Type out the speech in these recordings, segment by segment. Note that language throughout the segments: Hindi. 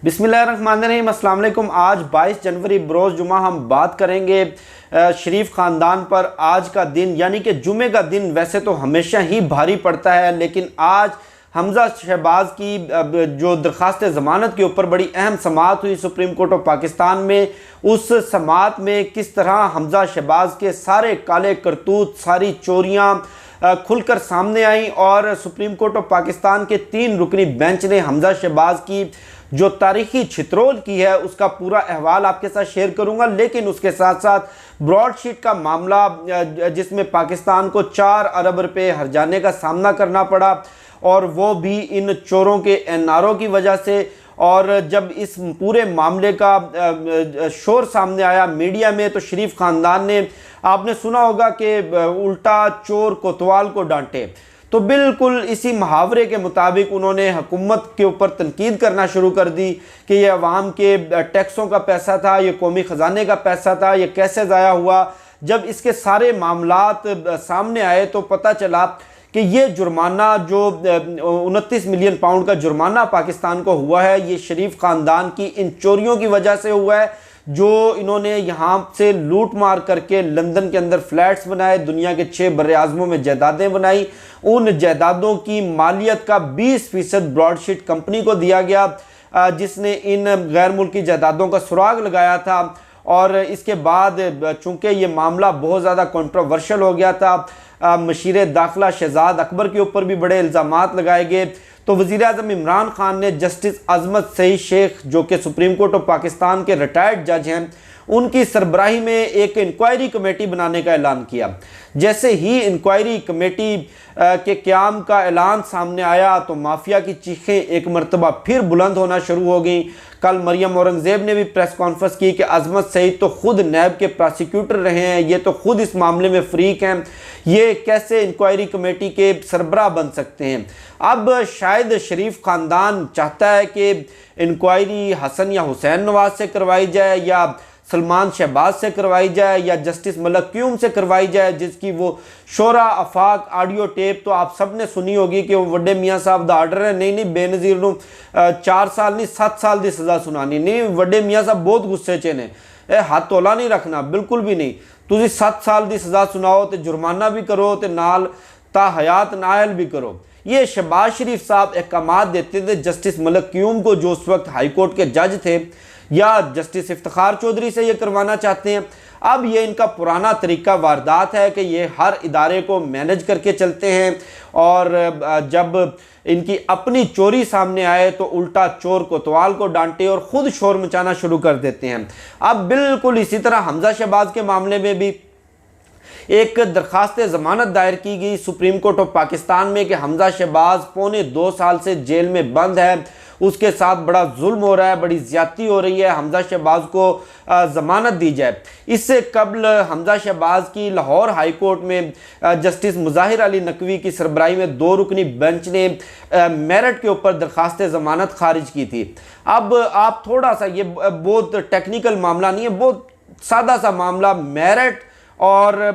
बिस्मिल्लाहिर्रहमानिर्रहीम, अस्सलाम वालेकुम। आज 22 जनवरी बरोज़ जुमा हम बात करेंगे शरीफ ख़ानदान पर। आज का दिन यानी कि जुमे का दिन वैसे तो हमेशा ही भारी पड़ता है, लेकिन आज हमज़ा शहबाज की जो दरख्वास्त ज़मानत के ऊपर बड़ी अहम समाअत हुई सुप्रीम कोर्ट ऑफ पाकिस्तान में। उस समाअत में किस तरह हमज़ा शहबाज के सारे काले करतूत, सारी चोरियाँ खुलकर सामने आई और सुप्रीम कोर्ट ऑफ पाकिस्तान के 3 रुकनी बेंच ने हमज़ा शहबाज की जो तारीखी छित्रोल की है उसका पूरा अहवाल आपके साथ शेयर करूंगा। लेकिन उसके साथ साथ ब्रॉडशीट का मामला, जिसमें पाकिस्तान को 4 अरब रुपए हर्जाने का सामना करना पड़ा, और वो भी इन चोरों के एनआरओ की वजह से। और जब इस पूरे मामले का शोर सामने आया मीडिया में, तो शरीफ ख़ानदान ने, आपने सुना होगा कि उल्टा चोर कोतवाल को डांटे, तो बिल्कुल इसी मुहावरे के मुताबिक उन्होंने हुकूमत के ऊपर तनकीद करना शुरू कर दी कि ये अवाम के टैक्सों का पैसा था, ये कौमी ख़जाने का पैसा था, ये कैसे ज़ाया हुआ। जब इसके सारे मामलात सामने आए तो पता चला कि ये जुर्माना जो 29 मिलियन पाउंड का जुर्माना पाकिस्तान को हुआ है, ये शरीफ ख़ानदान की इन चोरियों की वजह से हुआ है, जो इन्होंने यहाँ से लूट मार करके लंदन के अंदर फ्लैट्स बनाए, दुनिया के 6 बर्रे-आज़मों में जायदादें बनाई। उन जायदादों की मालियत का 20% ब्रॉडशीट कंपनी को दिया गया, जिसने इन गैर मुल्की जायदादों का सुराग लगाया था। और इसके बाद चूँकि ये मामला बहुत ज़्यादा कंट्रोवर्शियल हो गया था, मशीर दाखिला शहजाद अकबर के ऊपर भी बड़े इल्ज़ामात लगाए गए, तो वज़ीर-ए-आज़म इमरान खान ने जस्टिस अज़मत सईद शेख, जो कि सुप्रीम कोर्ट ऑफ पाकिस्तान के रिटायर्ड जज हैं, उनकी सरबराही में एक इंक्वायरी कमेटी बनाने का ऐलान किया। जैसे ही इंक्वायरी कमेटी के क़याम का ऐलान सामने आया तो माफिया की चीखें एक मरतबा फिर बुलंद होना शुरू हो गई। कल मरियम औरंगज़ेब ने भी प्रेस कॉन्फ्रेंस की कि अज़मत सईद तो खुद नैब के प्रोसिक्यूटर रहे हैं, ये तो खुद इस मामले में फ़रीक हैं, ये कैसे इंक्वायरी कमेटी के सरबराह बन सकते हैं। अब शायद शरीफ ख़ानदान चाहता है कि इंक्वायरी हसन या हुसैन नवाज से करवाई जाए, या सलमान शहबाज से करवाई जाए, या जस्टिस मलक क्यूम से करवाई जाए, जिसकी वो शोरा आफाक ऑडियो टेप तो आप सब ने सुनी होगी कि वो वड्डे मियाँ साहब दा आर्डर है, नहीं बेनज़ीर नूं 4 साल नहीं 7 साल की सज़ा सुनानी। नहीं, वड्डे मियाँ साहब बहुत गुस्से च ने, हाथ तोला नहीं रखना, बिल्कुल भी नहीं। तुसी 7 साल की सज़ा सुनाओ तो जुर्माना भी करो, तो नाल ता हयात नायल भी करो। ये शहबाज शरीफ साहब अहकामात देते थे जस्टिस मलक क्यूम को, जो उस वक्त हाई कोर्ट के जज थे, या जस्टिस इफ्तिखार चौधरी से ये करवाना चाहते हैं। अब ये इनका पुराना तरीका वारदात है कि ये हर इदारे को मैनेज करके चलते हैं, और जब इनकी अपनी चोरी सामने आए तो उल्टा चोर कोतवाल को डांटे और ख़ुद शोर मचाना शुरू कर देते हैं। अब बिल्कुल इसी तरह हमज़ा शहबाज के मामले में भी एक दरख्वास्त ज़मानत दायर की गई सुप्रीम कोर्ट ऑफ पाकिस्तान में कि हमज़ा शहबाज पौने 2 साल से जेल में बंद है, उसके साथ बड़ा जुल्म हो रहा है, बड़ी ज़्यादती हो रही है, हमज़ा शहबाज को ज़मानत दी जाए। इससे कबल हमज़ा शहबाज की लाहौर हाई कोर्ट में जस्टिस मुज़ाहिर अली नकवी की सरबराही में 2 रुकनी बेंच ने मेरिट के ऊपर दरख्वास्त ज़मानत खारिज की थी। अब आप थोड़ा सा, ये बहुत टेक्निकल मामला नहीं है, बहुत सादा सा मामला, मेरिट और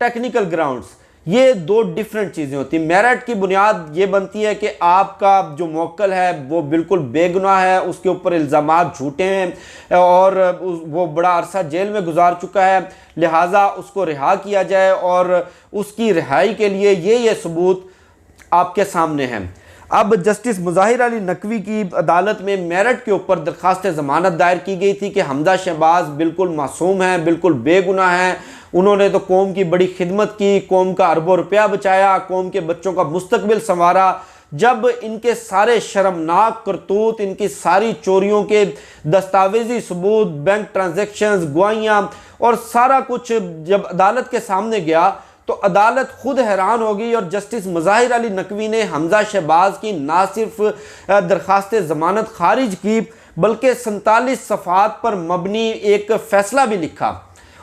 टेक्निकल ग्राउंड्स, ये 2 डिफरेंट चीज़ें होती हैं। मेरिट की बुनियाद ये बनती है कि आपका जो मोक्कल है वो बिल्कुल बेगुनाह है, उसके ऊपर इल्ज़ामात झूठे हैं और वो बड़ा अरसा जेल में गुजार चुका है, लिहाजा उसको रिहा किया जाए, और उसकी रिहाई के लिए ये सबूत आपके सामने हैं। अब जस्टिस मुज़ाहिर अली नकवी की अदालत में मेरिट के ऊपर दरख्वास्त ज़मानत दायर की गई थी कि हमज़ा शहबाज बिल्कुल मासूम है, बिल्कुल बेगुनाह है, उन्होंने तो कौम की बड़ी खिदमत की, कौम का अरबों रुपया बचाया, कौम के बच्चों का मुस्तकबिल संवारा। जब इनके सारे शर्मनाक करतूत, इनकी सारी चोरियों के दस्तावेजी सबूत, बैंक ट्रांजैक्शंस, गवाहियाँ और सारा कुछ जब अदालत के सामने गया तो अदालत खुद हैरान हो गई, और जस्टिस मुज़ाहिर अली नकवी ने हमज़ा शहबाज की ना सिर्फ दरख्वास्त ज़मानत खारिज की, बल्कि 47 सफ़ात पर मबनी एक फ़ैसला भी लिखा,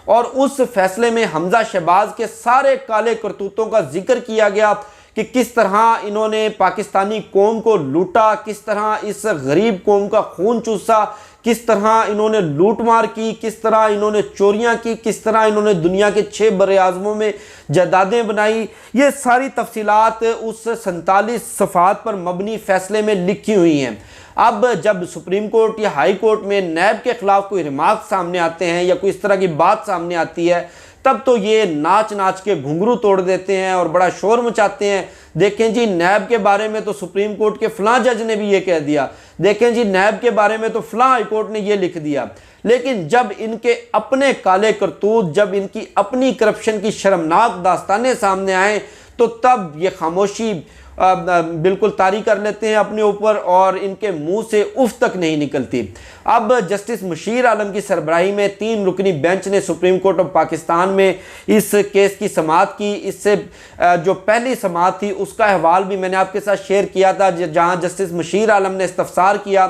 और उस फैसले में हमज़ा शहबाज के सारे काले करतूतों का जिक्र किया गया कि किस तरह इन्होंने पाकिस्तानी कौम को लूटा, किस तरह इस गरीब कौम का खून चूसा, किस तरह इन्होंने लूटमार की, किस तरह इन्होंने चोरियां की, किस तरह इन्होंने दुनिया के 6 बर्रे-आज़मों में जायदादें बनाई। ये सारी तफसीलात उस 47 सफ़ात पर मबनी फ़ैसले में लिखी हुई हैं। अब जब सुप्रीम कोर्ट या हाई कोर्ट में नैब के खिलाफ कोई रिमार्क सामने आते हैं या कोई इस तरह की बात सामने आती है, तब तो ये नाच नाच के घुंघरू तोड़ देते हैं और बड़ा शोर मचाते हैं। देखें जी, नैब के बारे में तो सुप्रीम कोर्ट के फलां जज ने भी ये कह दिया, देखें जी नैब के बारे में तो फलां हाई कोर्ट ने ये लिख दिया। लेकिन जब इनके अपने काले करतूत, जब इनकी अपनी करप्शन की शर्मनाक दास्तानें सामने आए, तो तब ये खामोशी बिल्कुल तारी कर लेते हैं अपने ऊपर और इनके मुंह से उफ तक नहीं निकलती। अब जस्टिस मुशीर आलम की सरबराही में 3 रुकनी बेंच ने सुप्रीम कोर्ट ऑफ पाकिस्तान में इस केस की समाअत की। इससे जो पहली समाअत थी उसका अहवाल भी मैंने आपके साथ शेयर किया था, जहां जस्टिस मुशीर आलम ने इस्तफसार किया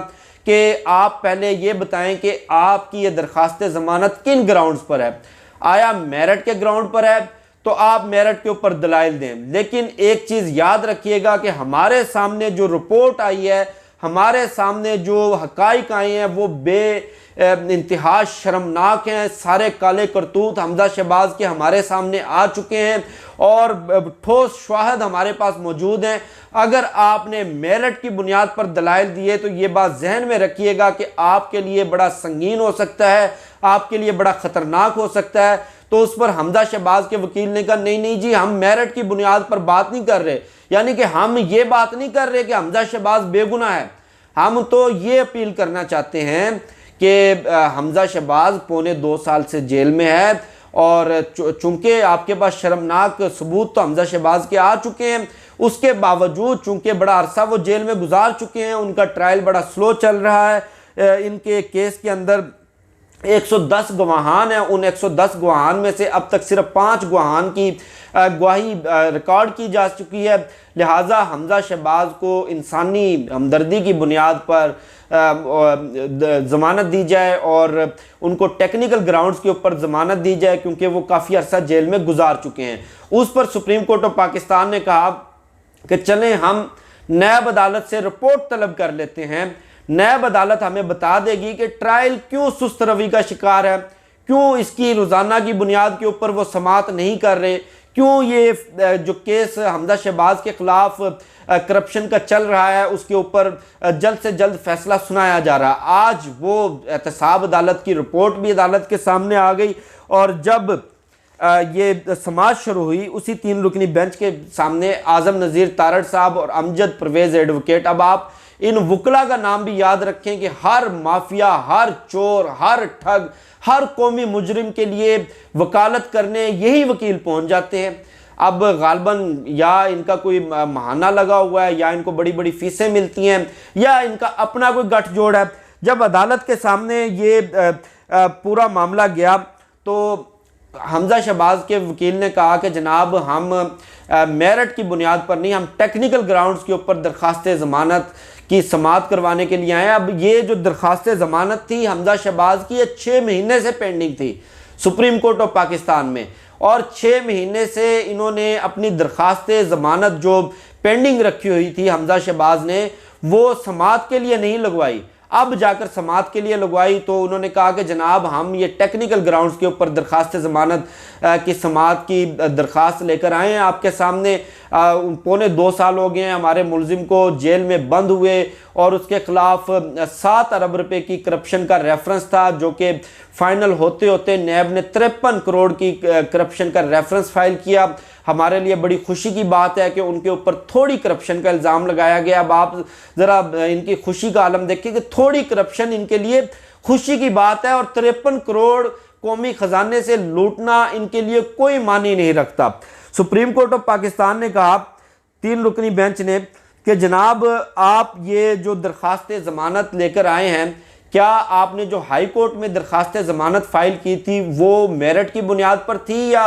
कि आप पहले ये बताएं कि आपकी ये दरख्वास्त ज़मानत किन ग्राउंड्स पर है। आया मेरिट के ग्राउंड पर है तो आप मेरिट के ऊपर दलाइल दें। लेकिन एक चीज़ याद रखिएगा कि हमारे सामने जो रिपोर्ट आई है, हमारे सामने जो हकाइक आए हैं, वो इंतहा शर्मनाक हैं। सारे काले करतूत हमजा शहबाज के हमारे सामने आ चुके हैं और ठोस शवाहद हमारे पास मौजूद हैं। अगर आपने मेरिट की बुनियाद पर दलाइल दिए तो ये बात जहन में रखिएगा कि आपके लिए बड़ा संगीन हो सकता है, आपके लिए बड़ा ख़तरनाक हो सकता है। तो उस पर हमजा शहबाज के वकील ने कहा नहीं नहीं जी, हम मेरिट की बुनियाद पर बात नहीं कर रहे, यानी कि हम ये बात नहीं कर रहे कि हमजा शहबाज बेगुनाह है। हम तो ये अपील करना चाहते हैं कि हमजा शहबाज 2.25 साल से जेल में है और चूंकि आपके पास शर्मनाक सबूत तो हमजा शहबाज के आ चुके हैं, उसके बावजूद चूंकि बड़ा अरसा वो जेल में गुजार चुके हैं, उनका ट्रायल बड़ा स्लो चल रहा है। इनके केस के अंदर 110 गवाहान हैं। उन 110 गवाहान में से अब तक सिर्फ 5 गवाहान की गवाही रिकॉर्ड की जा चुकी है। लिहाजा हमजा शहबाज को इंसानी हमदर्दी की बुनियाद पर ज़मानत दी जाए और उनको टेक्निकल ग्राउंड्स के ऊपर ज़मानत दी जाए, क्योंकि वो काफ़ी अरसा जेल में गुजार चुके हैं। उस पर सुप्रीम कोर्ट ऑफ पाकिस्तान ने कहा कि चलें हम नैब अदालत से रिपोर्ट तलब कर लेते हैं, नैब अदालत हमें बता देगी कि ट्रायल क्यों सुस्त रवि का शिकार है, क्यों इसकी रोज़ाना की बुनियाद के ऊपर वो समाअत नहीं कर रहे, क्यों ये जो केस हमजा शहबाज के ख़िलाफ़ करप्शन का चल रहा है उसके ऊपर जल्द से जल्द फैसला सुनाया जा रहा है। आज वो एहतसाब अदालत की रिपोर्ट भी अदालत के सामने आ गई और जब ये समाअत शुरू हुई उसी 3 रुकनी बेंच के सामने आज़म नज़ीर तारड़ साहब और अमजद परवेज़ एडवोकेट। अब आप इन वकला का नाम भी याद रखें कि हर माफिया, हर चोर, हर ठग, हर कौमी मुजरिम के लिए वकालत करने यही वकील पहुंच जाते हैं। अब गालबन या इनका कोई महाना लगा हुआ है या इनको बड़ी बड़ी फीसें मिलती हैं या इनका अपना कोई गठजोड़ है। जब अदालत के सामने ये पूरा मामला गया तो हमजा शहबाज के वकील ने कहा कि जनाब हम मेरिट की बुनियाद पर नहीं, हम टेक्निकल ग्राउंड्स के ऊपर दरख्वास्त ज़मानत की समाअत करवाने के लिए आए। अब ये जो दरख्वास्त ज़मानत थी हमजा शहबाज की, ये 6 महीने से पेंडिंग थी सुप्रीम कोर्ट ऑफ पाकिस्तान में और 6 महीने से इन्होंने अपनी दरख्वास्त ज़मानत जो पेंडिंग रखी हुई थी हमजा शहबाज ने, वो समाअत के लिए नहीं लगवाई। अब जाकर समाअत के लिए लगवाई तो उन्होंने कहा कि जनाब हम ये टेक्निकल ग्राउंड्स के ऊपर दरख्वास्त ज़मानत की समाअत की दरख्वास्त लेकर आए हैं आपके सामने। 2.25 साल हो गए हैं हमारे मुलजिम को जेल में बंद हुए और उसके खिलाफ 7 अरब रुपए की करप्शन का रेफरेंस था, जो कि फाइनल होते होते नैब ने 53 करोड़ की करप्शन का रेफरेंस फाइल किया। हमारे लिए बड़ी खुशी की बात है कि उनके ऊपर थोड़ी करप्शन का इल्ज़ाम लगाया गया। अब आप ज़रा इनकी खुशी का आलम देखिए कि थोड़ी करप्शन इनके लिए खुशी की बात है और 53 करोड़ कौमी ख़जाने से लूटना इनके लिए कोई मानी नहीं रखता। सुप्रीम कोर्ट ऑफ पाकिस्तान ने कहा 3 रुकनी बेंच ने कि जनाब आप ये जो दरख्वास्त ज़मानत लेकर आए हैं, क्या आपने जो हाई कोर्ट में दरख्वास्त ज़मानत फ़ाइल की थी वो मेरिट की बुनियाद पर थी या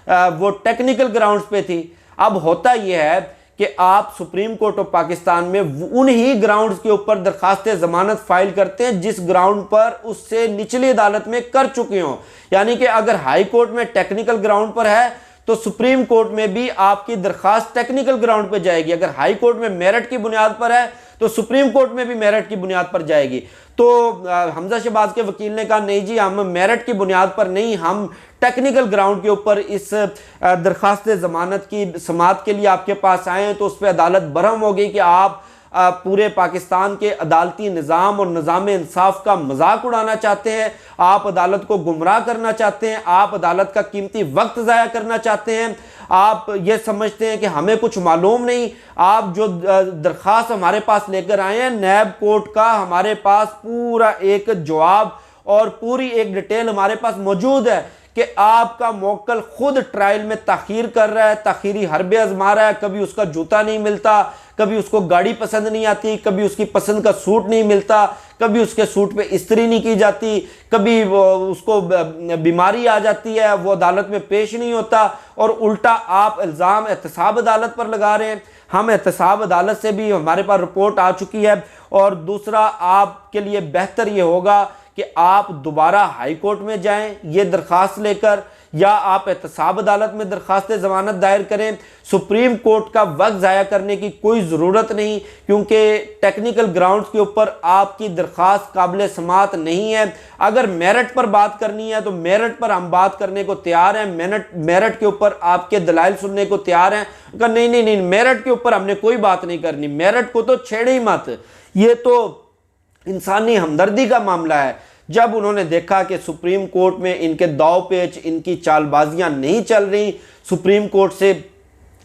वो टेक्निकल ग्राउंड्स पे थी। अब होता यह है कि आप सुप्रीम कोर्ट ऑफ पाकिस्तान में उन्हीं ग्राउंड्स के ऊपर दरख्वास्त ज़मानत फाइल करते हैं जिस ग्राउंड पर उससे निचली अदालत में कर चुके हों। यानी कि अगर हाई कोर्ट में टेक्निकल ग्राउंड पर है तो सुप्रीम कोर्ट में भी आपकी दरख्वास्त टेक्निकल ग्राउंड पर जाएगी। अगर हाई कोर्ट में मेरिट की बुनियाद पर है तो सुप्रीम कोर्ट में भी मेरिट की बुनियाद पर जाएगी। तो हमजा शहबाज के वकील ने कहा नहीं जी, हम मेरिट की बुनियाद पर नहीं, हम टेक्निकल ग्राउंड के ऊपर इस दरख्वास्त ज़मानत की समाअत के लिए आपके पास आए हैं। तो उस पर अदालत बरहम हो गई कि आप पूरे पाकिस्तान के अदालती निज़ाम और निज़ाम इंसाफ का मजाक उड़ाना चाहते हैं, आप अदालत को गुमराह करना चाहते हैं, आप अदालत का कीमती वक्त ज़ाया करना चाहते हैं, आप ये समझते हैं कि हमें कुछ मालूम नहीं। आप जो दरख्वास्त हमारे पास लेकर आए हैं, नैब कोर्ट का हमारे पास पूरा एक जवाब और पूरी एक डिटेल हमारे पास मौजूद है कि आपका मौक्कल खुद ट्रायल में ताखीर कर रहा है, ताखीरी हरबे आजमा रहा है, कभी उसका जूता नहीं मिलता, कभी उसको गाड़ी पसंद नहीं आती, कभी उसकी पसंद का सूट नहीं मिलता, कभी उसके सूट पे इस्त्री नहीं की जाती, कभी उसको बीमारी आ जाती है, वो अदालत में पेश नहीं होता, और उल्टा आप इल्ज़ाम एहतसाब अदालत पर लगा रहे हैं। हम एहतसाब अदालत से भी हमारे पास रिपोर्ट आ चुकी है। और दूसरा, आपके लिए बेहतर ये होगा कि आप दोबारा हाई कोर्ट में जाएं ये दरख्वास्त लेकर, या आप एहतसाब अदालत में दरख्वास्त ज़मानत दायर करें। सुप्रीम कोर्ट का वक्त ज़ाया करने की कोई ज़रूरत नहीं, क्योंकि टेक्निकल ग्राउंड्स के ऊपर आपकी दरख्वास्त काबिल समात नहीं है। अगर मेरिट पर बात करनी है तो मेरिट पर हम बात करने को तैयार हैं, मेरिट के ऊपर आपके दलाइल सुनने को तैयार हैं। अगर नहीं नहीं नहीं, मेरिट के ऊपर हमने कोई बात नहीं करनी, मेरिट को तो छेड़े ही मत, ये तो इंसानी हमदर्दी का मामला है। जब उन्होंने देखा कि सुप्रीम कोर्ट में इनके दाव पेच, इनकी चालबाजियां नहीं चल रही, सुप्रीम कोर्ट से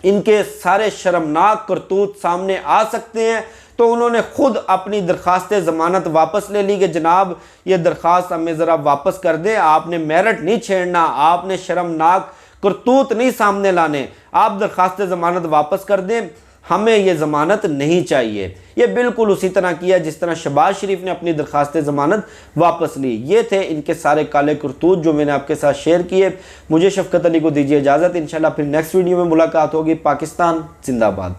इनके सारे शर्मनाक करतूत सामने आ सकते हैं, तो उन्होंने खुद अपनी दरख्वास्त ज़मानत वापस ले ली कि जनाब ये दरख्वास्त हमें ज़रा वापस कर दें, आपने मेरिट नहीं छेड़ना, आपने शर्मनाक करतूत नहीं सामने लाने, आप दरख्वास्त ज़मानत वापस कर दें, हमें ये ज़मानत नहीं चाहिए। ये बिल्कुल उसी तरह किया जिस तरह शहबाज शरीफ ने अपनी दरख्वास्त ज़मानत वापस ली। ये थे इनके सारे काले करतूत जो मैंने आपके साथ शेयर किए। मुझे शफकत अली को दीजिए इजाज़त, इंशाल्लाह फिर नेक्स्ट वीडियो में मुलाकात होगी। पाकिस्तान जिंदाबाद।